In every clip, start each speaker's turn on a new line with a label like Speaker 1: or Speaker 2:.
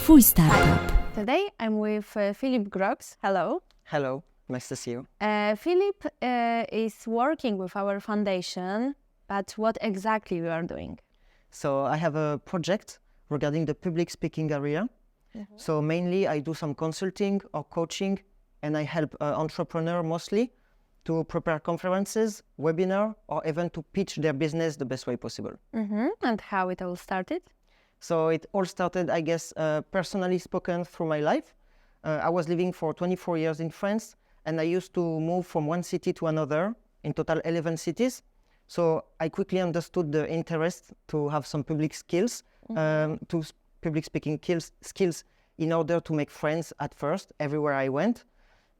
Speaker 1: Twój startup.
Speaker 2: Today I'm with Philippe Graux. Hello.
Speaker 3: Hello, nice to see you.
Speaker 2: Philippe is working with our foundation, but what exactly we are doing?
Speaker 3: So I have a project regarding the public speaking area. So mainly I do some consulting or coaching, and I help entrepreneurs mostly to prepare conferences, webinar, or even to pitch their business the best way possible.
Speaker 2: And how it all started?
Speaker 3: So it all started, I guess, personally spoken through my life. I was living for 24 years in France, and I used to move from one city to another, in total 11 cities. So I quickly understood the interest to have some public skills, public speaking skills in order to make friends at first, everywhere I went.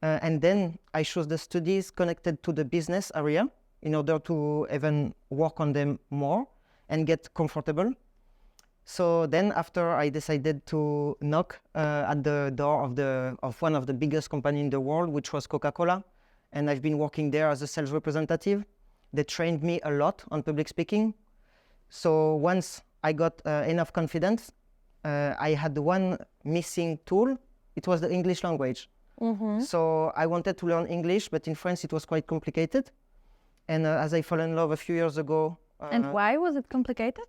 Speaker 3: And then I chose the studies connected to the business area in order to even work on them more and get comfortable. So then after I decided to knock at the door of one of the biggest companies in the world, which was Coca-Cola. And I've been working there as a sales representative. They trained me a lot on public speaking. So once I got enough confidence, I had one missing tool. It was the English language. So I wanted to learn English, but in France it was quite complicated. And as I fell in love a few years ago.
Speaker 2: And why was it complicated?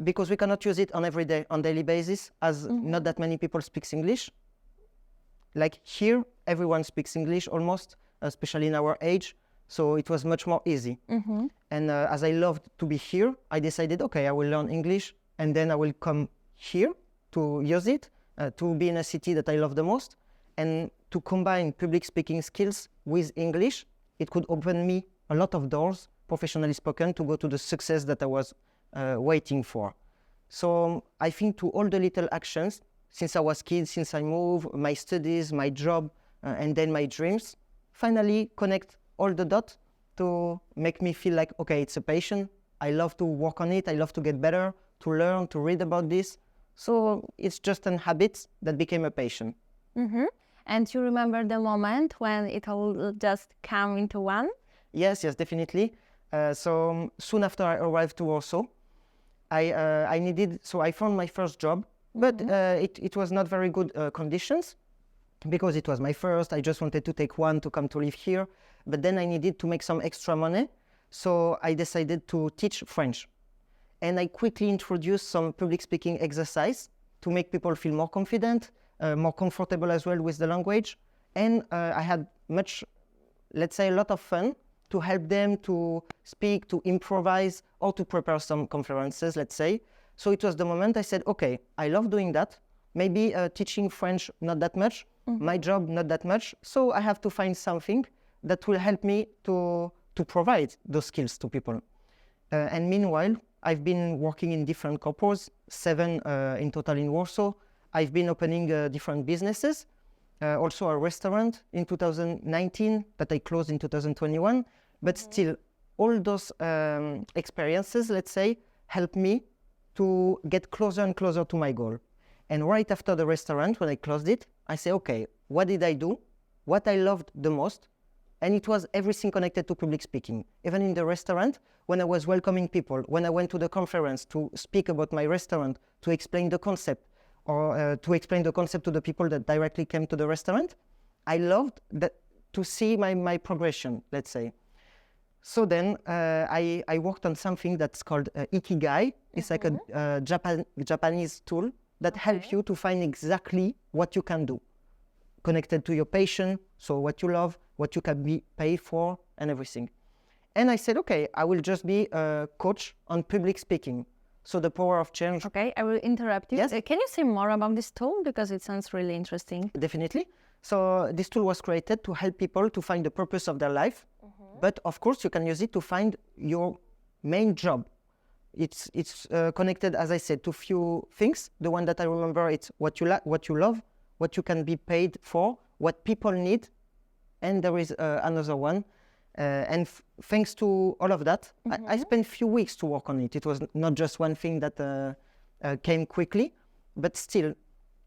Speaker 3: Because we cannot use it on daily basis, as not that many people speak English. Like here, everyone speaks English almost, especially in our age. So it was much more easy. And as I loved to be here, I decided, okay, I will learn English, and then I will come here to use it, to be in a city that I love the most. And to combine public speaking skills with English, it could open me a lot of doors, professionally spoken, to go to the success that I was waiting for. So I think to all the little actions, since I was kid, since I moved, my studies, my job, and then my dreams, finally connect all the dots to make me feel like, okay, it's a passion. I love to work on it. I love to get better, to learn, to read about this. So it's just a habit that became a passion.
Speaker 2: And you remember the moment when it all just came into one?
Speaker 3: Yes, definitely. So soon after I arrived to Warsaw, I found my first job, but it was not very good conditions because it was my first. I just wanted to take one to come to live here, but then I needed to make some extra money. So I decided to teach French. And I quickly introduced some public speaking exercise to make people feel more confident, more comfortable as well with the language. And I had a lot of fun to help them to speak, to improvise, or to prepare some conferences, let's say. So it was the moment I said, okay, I love doing that. Maybe teaching French, not that much. My job, not that much. So I have to find something that will help me to provide those skills to people. And meanwhile, I've been working in different corporates, 7 in total in Warsaw. I've been opening different businesses. Also a restaurant in 2019 that I closed in 2021. But still, all those experiences, let's say, helped me to get closer and closer to my goal. And right after the restaurant, when I closed it, I say, okay, what did I do? What I loved the most? And it was everything connected to public speaking. Even in the restaurant, when I was welcoming people, when I went to the conference to speak about my restaurant, to explain the concept, or to explain the concept to the people that directly came to the restaurant, I loved that to see my progression, let's say. So then I worked on something that's called Ikigai. It's like a Japanese tool that helps you to find exactly what you can do, connected to your passion, so what you love, what you can be paid for, and everything. And I said, okay, I will just be a coach on public speaking. So the power of change.
Speaker 2: Okay, I will interrupt you.
Speaker 3: Yes?
Speaker 2: Can you say more about this tool? Because it sounds really interesting.
Speaker 3: Definitely. So this tool was created to help people to find the purpose of their life. But of course, you can use it to find your main job. It's connected, as I said, to few things. The one that I remember, it's what you love, what you can be paid for, what people need. And there is another one. And thanks to all of that, I spent a few weeks to work on it. It was not just one thing that came quickly, but still,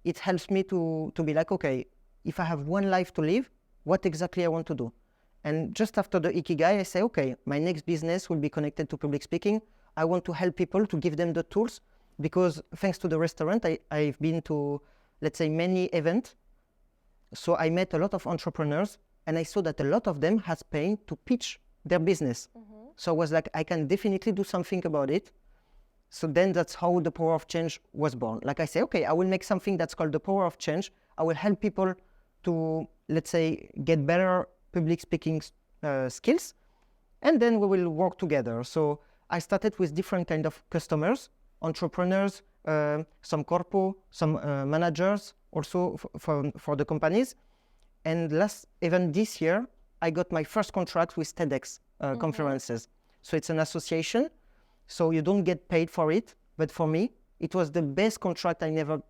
Speaker 3: it helps me to be like, okay, if I have one life to live, what exactly I want to do? And just after the Ikigai, I say, okay, my next business will be connected to public speaking. I want to help people to give them the tools because thanks to the restaurant, I've been to, let's say, many events. So I met a lot of entrepreneurs, and I saw that a lot of them has pain to pitch their business. So I was like, I can definitely do something about it. So then that's how the power of change was born. Like I say, okay, I will make something that's called the power of change. I will help people to, let's say, get better public speaking skills, and then we will work together. So I started with different kind of customers, entrepreneurs, some corpo, some managers, also for the companies. And even this year, I got my first contract with TEDx conferences. So it's an association, so you don't get paid for it. But for me, it was the best contract I never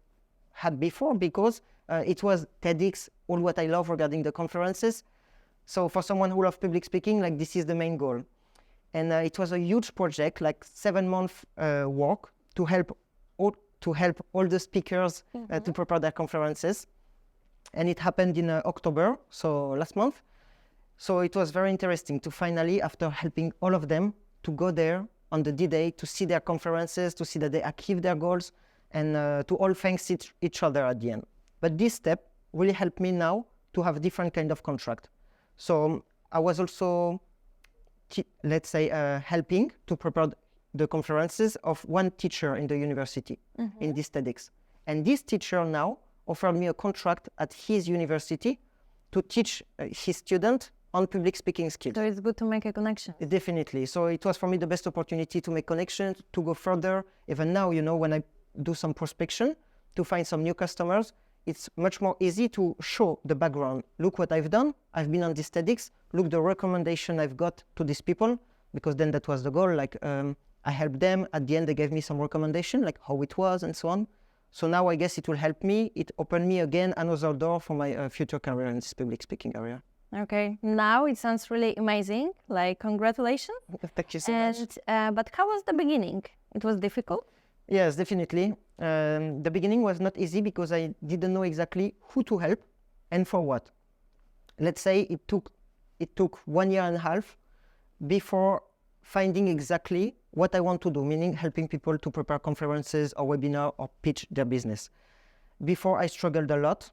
Speaker 3: had before, because it was TEDx, all what I love regarding the conferences. So for someone who loves public speaking, like this is the main goal. And it was a huge project, like 7-month work to help all the speakers to prepare their conferences. And it happened in October, so last month. So it was very interesting to finally, after helping all of them, to go there on the D-Day, to see their conferences, to see that they achieve their goals, and to all thanks each other at the end. But this step really helped me now to have different kind of contract. So I was also, let's say, helping to prepare the conferences of one teacher in the university, in this TEDx. And this teacher now offered me a contract at his university to teach his student on public speaking skills.
Speaker 2: So it's good to make a connection.
Speaker 3: Definitely. So it was for me the best opportunity to make connections, to go further. Even now, you know, when I do some prospection to find some new customers, it's much more easy to show the background. Look what I've done. I've been on this TEDx. Look the recommendation I've got to these people, because then that was the goal. Like I helped them. At the end, they gave me some recommendation, like how it was and so on. So now I guess it will help me. It opened me again another door for my future career in this public speaking area.
Speaker 2: Okay, now it sounds really amazing. Like, congratulations.
Speaker 3: Thank you so much.
Speaker 2: But how was the beginning? It was difficult?
Speaker 3: Yes, definitely. The beginning was not easy because I didn't know exactly who to help and for what. Let's say it took 1.5 years before finding exactly what I want to do, meaning helping people to prepare conferences or webinar or pitch their business. Before, I struggled a lot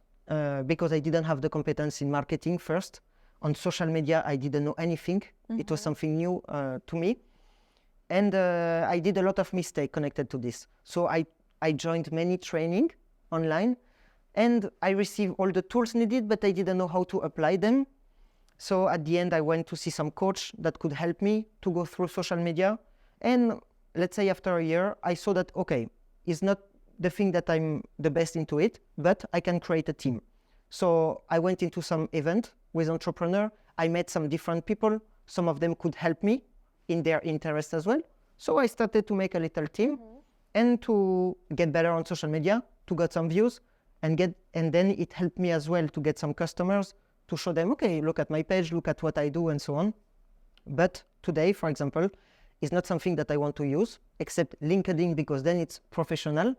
Speaker 3: because I didn't have the competence in marketing first. On social media, I didn't know anything. It was something new to me. And I did a lot of mistakes connected to this. So I joined many training online, and I received all the tools needed, but I didn't know how to apply them. So at the end, I went to see some coach that could help me to go through social media. And let's say after a year, I saw that, okay, it's not the thing that I'm the best into it, but I can create a team. So I went into some event with entrepreneur. I met some different people. Some of them could help me in their interest as well. So I started to make a little team and to get better on social media, to get some views, and then it helped me as well to get some customers, to show them, okay, look at my page, look at what I do, and so on. But today, for example, is not something that I want to use, except LinkedIn, because then it's professional.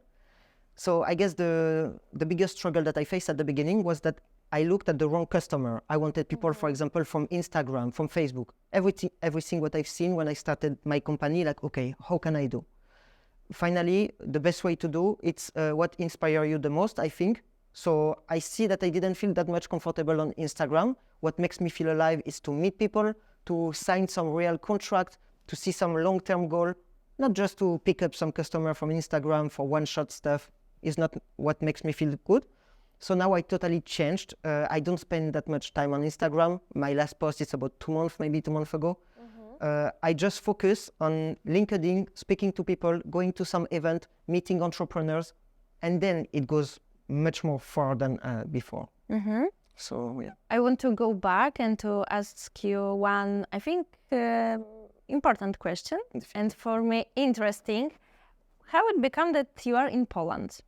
Speaker 3: So I guess the biggest struggle that I faced at the beginning was that I looked at the wrong customer. I wanted people, for example, from Instagram, from Facebook, everything what I've seen when I started my company, like, okay, how can I do? Finally, the best way to do, it's what inspires you the most, I think. So I see that I didn't feel that much comfortable on Instagram. What makes me feel alive is to meet people, to sign some real contract, to see some long-term goal, not just to pick up some customer from Instagram for one-shot stuff. Is not what makes me feel good. So now I totally changed. I don't spend that much time on Instagram. My last post is about 2 months, maybe 2 months ago. I just focus on LinkedIn, speaking to people, going to some event, meeting entrepreneurs, and then it goes much more far than before. So yeah.
Speaker 2: I want to go back and to ask you one, I think, important question, and for me interesting. How it became that you are in Poland?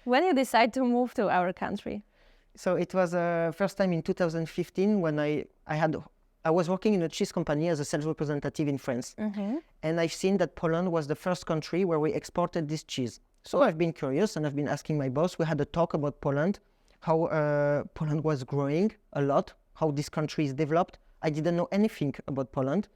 Speaker 2: When you decide to move to our country?
Speaker 3: So it was first time in 2015 when I was working in a cheese company as a sales representative in France. And I've seen that Poland was the first country where we exported this cheese. So I've been curious and I've been asking my boss. We had a talk about Poland, how Poland was growing a lot, how this country is developed. I didn't know anything about Poland.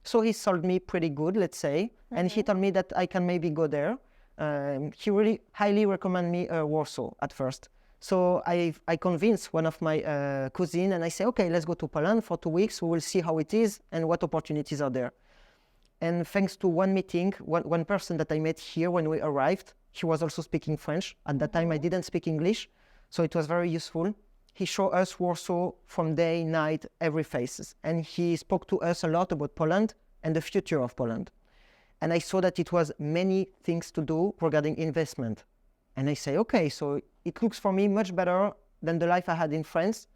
Speaker 3: So he sold me pretty good, let's say. And he told me that I can maybe go there. he really highly recommended me Warsaw at first. So I convinced one of my cousins, and I say, okay, let's go to Poland for 2 weeks. We will see how it is and what opportunities are there. And thanks to one meeting, one person that I met here when we arrived, he was also speaking French. At that time, I didn't speak English, so it was very useful. He showed us Warsaw from day, night, every phases. And he spoke to us a lot about Poland and the future of Poland. And I saw that it was many things to do regarding investment. And I say, okay, so it looks for me much better than the life I had in France.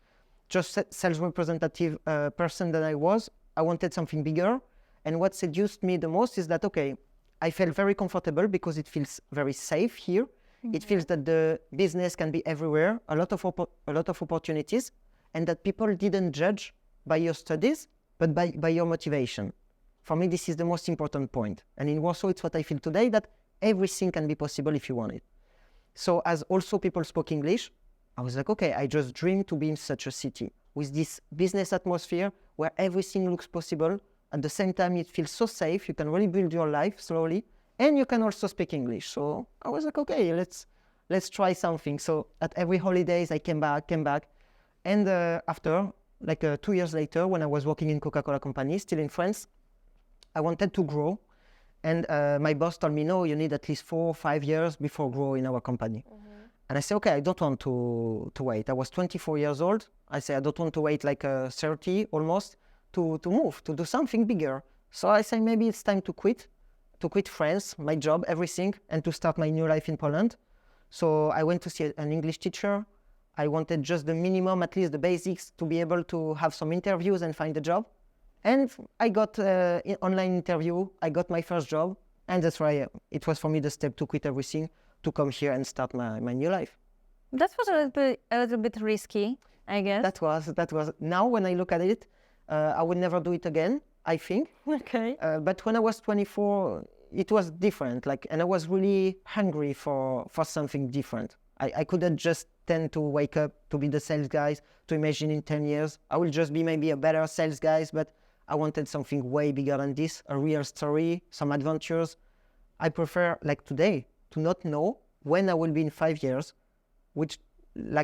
Speaker 3: Just sales representative person that I was. I wanted something bigger. And what seduced me the most is that, okay, I felt very comfortable because it feels very safe here. It feels that the business can be everywhere, a lot of opportunities, and that people didn't judge by your studies, but by your motivation. For me, this is the most important point. And in Warsaw, it's what I feel today, that everything can be possible if you want it. So as also people spoke English, I was like, okay, I just dream to be in such a city with this business atmosphere where everything looks possible. At the same time, it feels so safe. You can really build your life slowly, and you can also speak English. So I was like, okay, let's try something. So at every holidays, I came back. And after, 2 years later, when I was working in Coca-Cola company, still in France, I wanted to grow. And my boss told me, no, you need at least 4 or 5 years before growing in our company. And I said, okay, I don't want to wait. I was 24 years old. I said, I don't want to wait 30 almost to move, to do something bigger. So I said, maybe it's time to quit France, my job, everything, and to start my new life in Poland. So I went to see an English teacher. I wanted just the minimum, at least the basics, to be able to have some interviews and find a job. And I got an online interview. I got my first job. And that's why it was for me the step to quit everything, to come here and start my new life.
Speaker 2: That was a little bit risky, I guess.
Speaker 3: That was. Now when I look at it, I would never do it again, I think.
Speaker 2: Okay.
Speaker 3: But when I was 24, it was different. And I was really hungry for something different. I couldn't just tend to wake up to be the sales guys, to imagine in 10 years, I will just be maybe a better sales guys, but I wanted something way bigger than this, a real story, some adventures. I prefer, today, to not know when I will be in 5 years, which,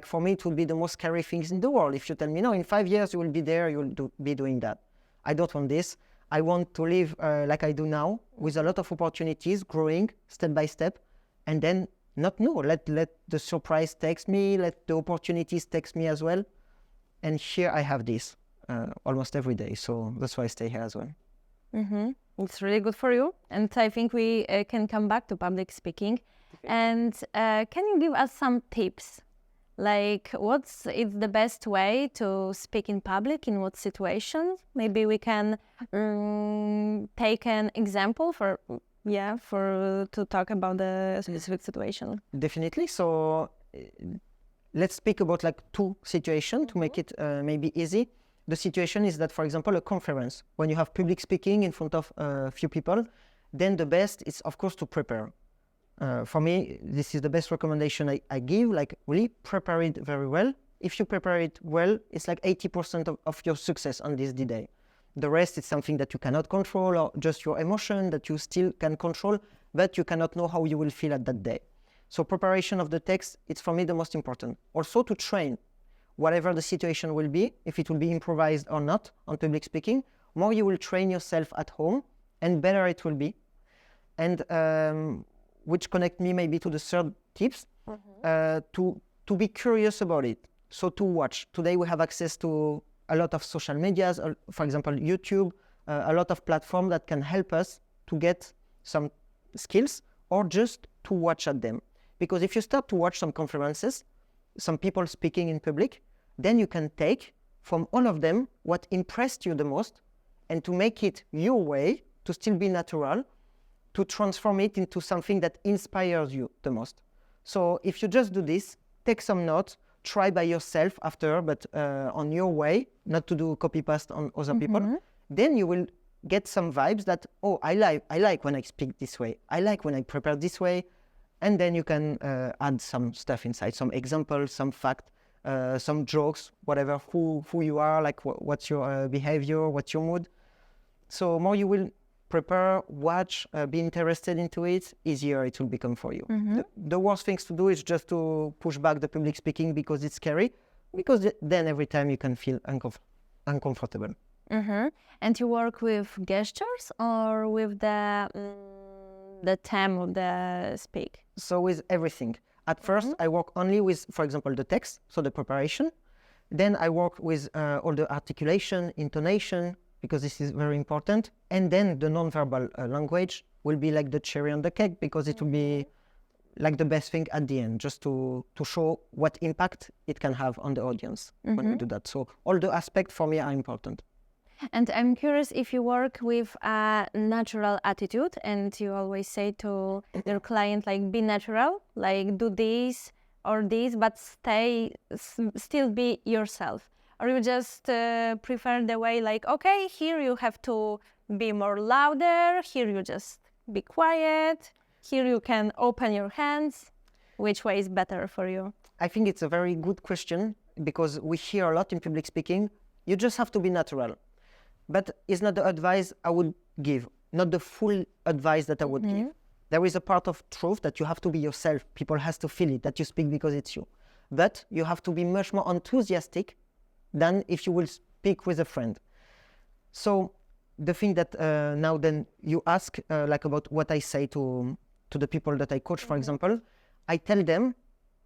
Speaker 3: for me, it would be the most scary things in the world. If you tell me, no, in 5 years you will be there, you will be doing that. I don't want this. I want to live like I do now, with a lot of opportunities, growing step by step, and then not know. Let the surprise text me, let the opportunities text me as well. And here I have this almost every day. So that's why I stay here as well.
Speaker 2: It's really good for you. And I think we can come back to public speaking. And can you give us some tips? What's the best way to speak in public, in what situations? Maybe we can take an example to talk about the specific situation.
Speaker 3: Definitely. So let's speak about 2 situations to make it maybe easy. The situation is that, for example, a conference, when you have public speaking in front of a few people, then the best is, of course, to prepare. For me, this is the best recommendation I give, really prepare it very well. If you prepare it well, it's 80% of your success on this day. The rest is something that you cannot control, or just your emotion that you still can control, but you cannot know how you will feel at that day. So preparation of the text, it's for me the most important. Also to train, whatever the situation will be, if it will be improvised or not on public speaking, more you will train yourself at home, and better it will be. And which connect me maybe to the third tips, to be curious about it. So to watch. Today we have access to a lot of social medias, for example, YouTube, a lot of platforms that can help us to get some skills or just to watch at them. Because if you start to watch some conferences, some people speaking in public, then you can take from all of them what impressed you the most, and to make it your way, to still be natural, to transform it into something that inspires you the most. So if you just do this, take some notes, try by yourself after, but on your way, not to do copy-paste on other people, then you will get some vibes that, oh, I like when I speak this way. I like when I prepare this way. And then you can add some stuff inside, some examples, some fact, some jokes, whatever, who you are, what's your behavior, what's your mood. So more you will prepare, watch, be interested into it, easier it will become for you. The worst things to do is just to push back the public speaking because it's scary, because then every time you can feel uncomfortable.
Speaker 2: And you work with gestures or with the theme of the speak?
Speaker 3: So with everything. At first, I work only with, for example, the text, so the preparation. Then I work with all the articulation, intonation, because this is very important. And then the nonverbal language will be like the cherry on the cake, because it will be like the best thing at the end, just to show what impact it can have on the audience when we do that. So all the aspects for me are important.
Speaker 2: And I'm curious if you work with a natural attitude and you always say to your client, like, be natural, like do this or this, but still be yourself. Or you just prefer the way like, okay, here you have to be more louder, here you just be quiet, here you can open your hands. Which way is better for you?
Speaker 3: I think it's a very good question, because we hear a lot in public speaking, you just have to be natural. But it's not the advice I would give, not the full advice that I would give. There is a part of truth that you have to be yourself. People has to feel it, that you speak because it's you. But you have to be much more enthusiastic than if you will speak with a friend. So the thing that now then you ask like about what I say to the people that I coach, for example, I tell them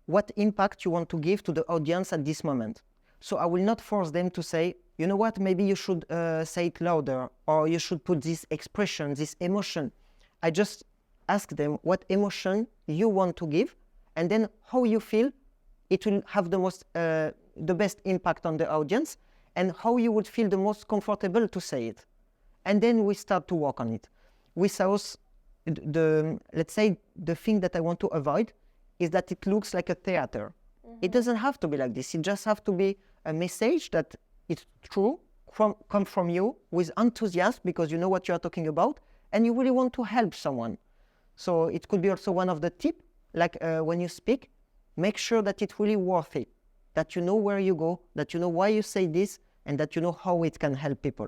Speaker 3: what impact you want to give to the audience at this moment. So I will not force them to say, you know what, maybe you should say it louder, or you should put this expression, this emotion. I just ask them what emotion you want to give, and then how you feel it will have the best impact on the audience, and how you would feel the most comfortable to say it. And then we start to work on it. With us, let's say the thing that I want to avoid is that it looks like a theater. It doesn't have to be like this. It just have to be a message that it's true, come from you with enthusiasm, because you know what you are talking about and you really want to help someone. So it could be also one of the tips, like when you speak, make sure that it's really worth it, that you know where you go, that you know why you say this, and that you know how it can help people.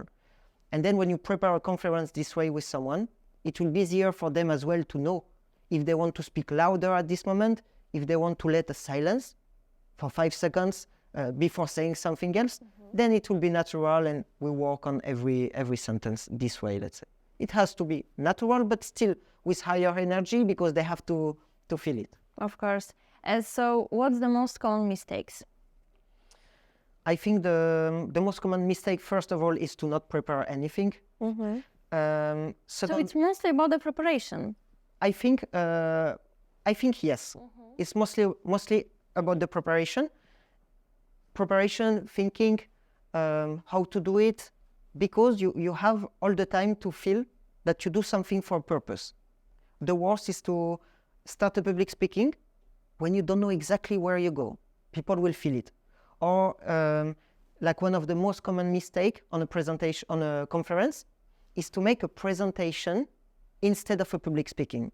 Speaker 3: And then when you prepare a conference this way with someone, it will be easier for them as well to know if they want to speak louder at this moment, if they want to let a silence for 5 seconds before saying something else, then it will be natural, and we work on every sentence this way, let's say. It has to be natural, but still with higher energy, because they have to feel it.
Speaker 2: Of course. So what's the most common mistakes?
Speaker 3: I think the most common mistake, first of all, is to not prepare anything.
Speaker 2: So it's mostly about the preparation.
Speaker 3: I think yes. It's mostly about the preparation, thinking how to do it, because you have all the time to feel that you do something for a purpose. The worst is to start a public speaking when you don't know exactly where you go. People will feel it. Or like one of the most common mistakes on a presentation, on a conference, is to make a presentation instead of a public speaking.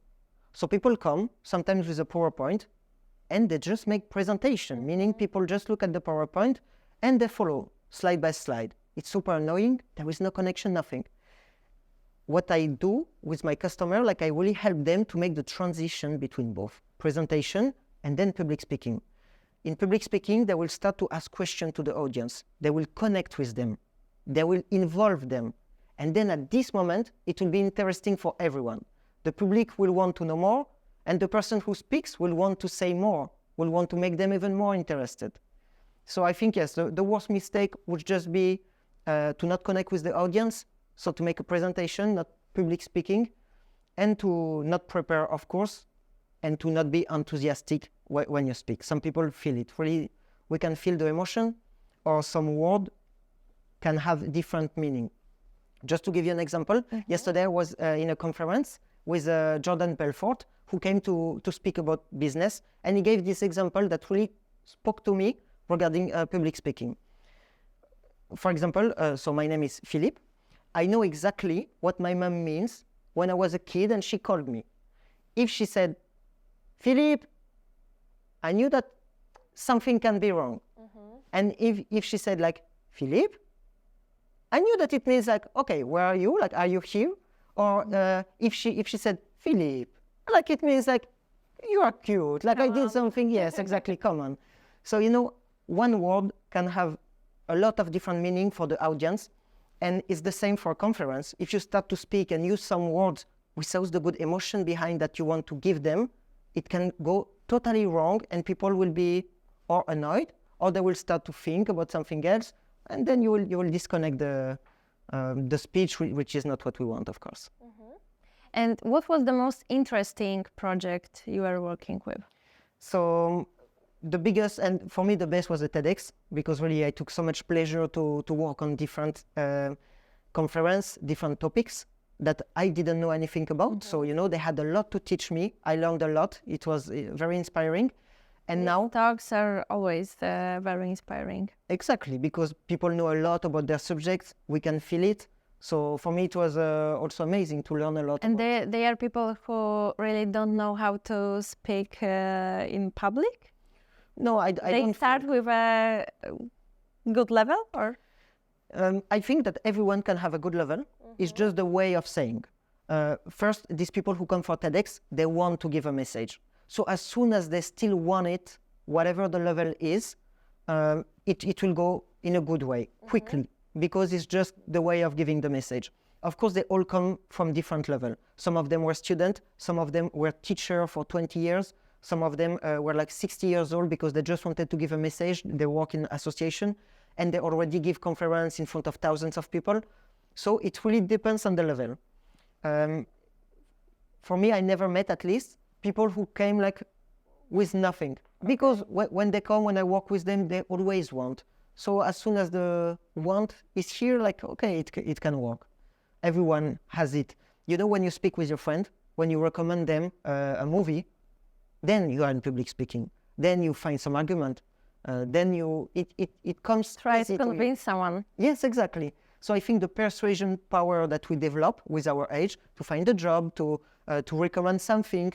Speaker 3: So people come sometimes with a PowerPoint and they just make presentation, meaning people just look at the PowerPoint and they follow slide by slide. It's super annoying. There is no connection, nothing. What I do with my customer, like I really help them to make the transition between both presentation and then public speaking. In public speaking, they will start to ask questions to the audience. They will connect with them. They will involve them. And then at this moment, it will be interesting for everyone. The public will want to know more, and the person who speaks will want to say more, will want to make them even more interested. So I think, yes, the worst mistake would just be to not connect with the audience, so to make a presentation, not public speaking, and to not prepare, of course, and to not be enthusiastic when you speak. Some people feel it. Really, we can feel the emotion, or some word can have different meaning. Just to give you an example, yesterday I was in a conference with Jordan Belfort, who came to speak about business, and he gave this example that really spoke to me regarding public speaking. For example, so my name is Philippe. I know exactly what my mom means when I was a kid and she called me. If she said, Philippe, I knew that something can be wrong. And if she said like, Philippe, I knew that it means like, okay, where are you? Like, are you here? Or if she said, Philippe, like it means like, you are cute, like I did something, yes, exactly, come on. So, you know, one word can have a lot of different meaning for the audience, and it's the same for a conference. If you start to speak and use some words without the good emotion behind that you want to give them, it can go totally wrong, and people will be or annoyed, or they will start to think about something else, and then you will disconnect the speech, which is not what we want, of course.
Speaker 2: And what was the most interesting project you were working with?
Speaker 3: So the biggest, and for me the best, was the TEDx, because really I took so much pleasure to work on different conference, different topics that I didn't know anything about. So, you know, they had a lot to teach me. I learned a lot. It was very inspiring. And now
Speaker 2: talks are always very inspiring.
Speaker 3: Exactly, because people know a lot about their subjects. We can feel it. So for me, it was also amazing to learn a lot.
Speaker 2: And they are people who really don't know how to speak in public?
Speaker 3: No, I don't.
Speaker 2: They start with a good level, or?
Speaker 3: I think that everyone can have a good level. It's just the way of saying. First, these people who come for TEDx, they want to give a message. So as soon as they still want it, whatever the level is, it will go in a good way, quickly, because it's just the way of giving the message. Of course, they all come from different level. Some of them were students, some of them were teacher for 20 years, some of them were like 60 years old because they just wanted to give a message. They work in association, and they already give conference in front of thousands of people. So it really depends on the level. For me, I never met, at least, people who came like with nothing. Because when they come, when I work with them, they always want. So as soon as the want is here, like, okay, it can work. Everyone has it. You know, when you speak with your friend, when you recommend them a movie, then you are in public speaking. Then you find some argument. Then it comes.
Speaker 2: Try to convince someone.
Speaker 3: Yes, exactly. So I think the persuasion power that we develop with our age to find a job, to recommend something,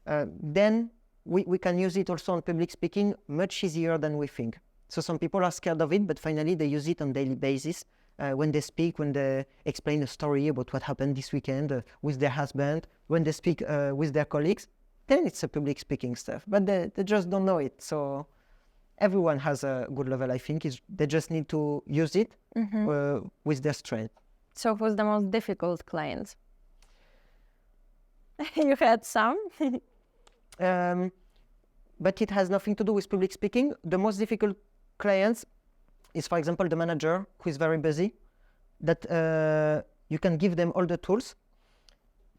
Speaker 3: then we can use it also on public speaking much easier than we think. So some people are scared of it, but finally they use it on a daily basis. When they speak, when they explain a story about what happened this weekend with their husband, when they speak with their colleagues, then it's a public speaking stuff. But they just don't know it. So everyone has a good level, I think. They just need to use it with their strength.
Speaker 2: So who's the most difficult client? You had some?
Speaker 3: But it has nothing to do with public speaking. The most difficult clients is, for example, the manager who is very busy, that you can give them all the tools,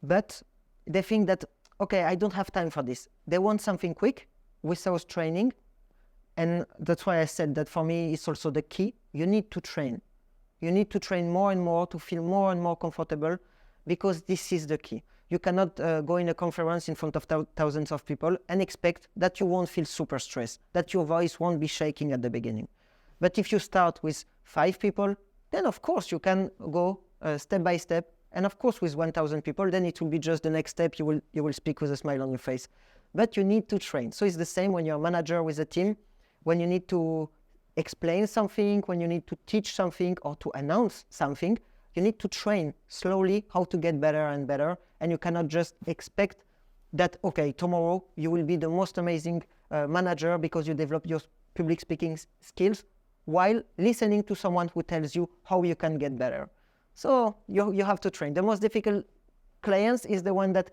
Speaker 3: but they think that, okay, I don't have time for this. They want something quick without training. And that's why I said that for me, it's also the key. You need to train. You need to train more and more to feel more and more comfortable, because this is the key. You cannot go in a conference in front of thousands of people and expect that you won't feel super stressed, that your voice won't be shaking at the beginning. But if you start with 5 people, then of course you can go step by step. And of course with 1,000 people, then it will be just the next step. You will speak with a smile on your face. But you need to train. So it's the same when you're a manager with a team, when you need to explain something, when you need to teach something or to announce something, you need to train slowly how to get better and better. And you cannot just expect that, okay, tomorrow you will be the most amazing manager because you develop your public speaking skills while listening to someone who tells you how you can get better. So you have to train. The most difficult clients is the one that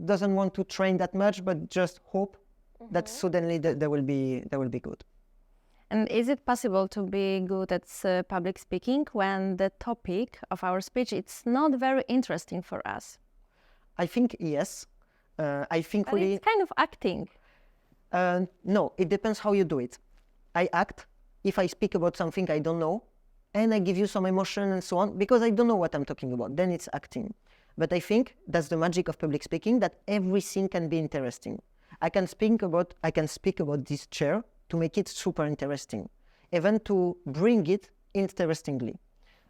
Speaker 3: doesn't want to train that much, but just hope that suddenly they will be good.
Speaker 2: And is it possible to be good at public speaking when the topic of our speech it's not very interesting for us?
Speaker 3: I think yes. I think
Speaker 2: but it's kind of acting.
Speaker 3: No, it depends how you do it. I act if I speak about something I don't know, and I give you some emotion and so on, because I don't know what I'm talking about. Then it's acting. But I think that's the magic of public speaking, that everything can be interesting. I can speak about this chair to make it super interesting, even to bring it interestingly.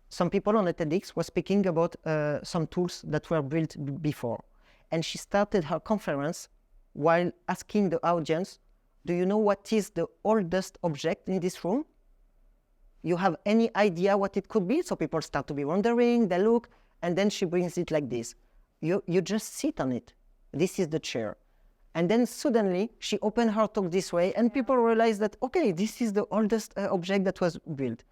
Speaker 3: Some people on the TEDx were speaking about some tools that were built before. And she started her conference while asking the audience, do you know what is the oldest object in this room? You have any idea what it could be? So people start to be wondering, they look, and then she brings it like this. You just sit on it. This is the chair. And then suddenly she opened her talk this way, and people realized that, okay, this is the oldest object that was built.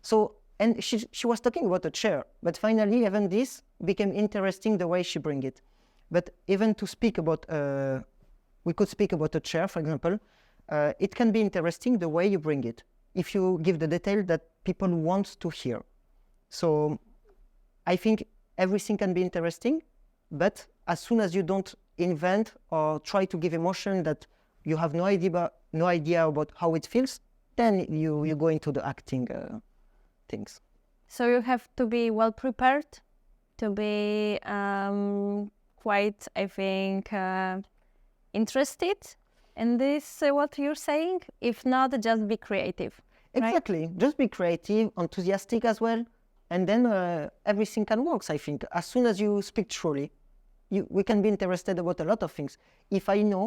Speaker 3: So, and she was talking about a chair, but finally even this became interesting the way she bring it. But even to speak about, we could speak about a chair, for example, it can be interesting the way you bring it, if you give the detail that people want to hear. So I think everything can be interesting, but as soon as you don't invent or try to give emotion that you have no idea about how it feels, then you go into the acting things.
Speaker 2: So you have to be well prepared, to be quite, I think, interested in this, what you're saying. If not, just be creative.
Speaker 3: Exactly. Right? Just be creative, enthusiastic as well, and then everything can work, I think. As soon as you speak truly, we can be interested about a lot of things. If I know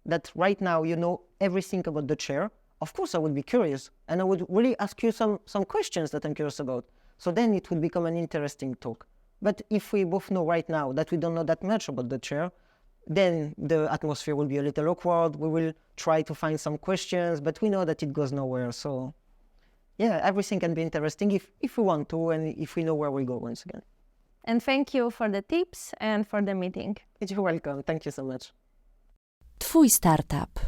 Speaker 3: that right now you know everything about the chair, of course I would be curious, and I would really ask you some questions that I'm curious about. So then it would become an interesting talk. But if we both know right now that we don't know that much about the chair, then the atmosphere will be a little awkward. We will try to find some questions, but we know that it goes nowhere. So yeah, everything can be interesting if we want to, and if we know where we go once again.
Speaker 2: And thank you for the tips and for the meeting.
Speaker 3: You're welcome. Thank you so much.
Speaker 1: Twój startup.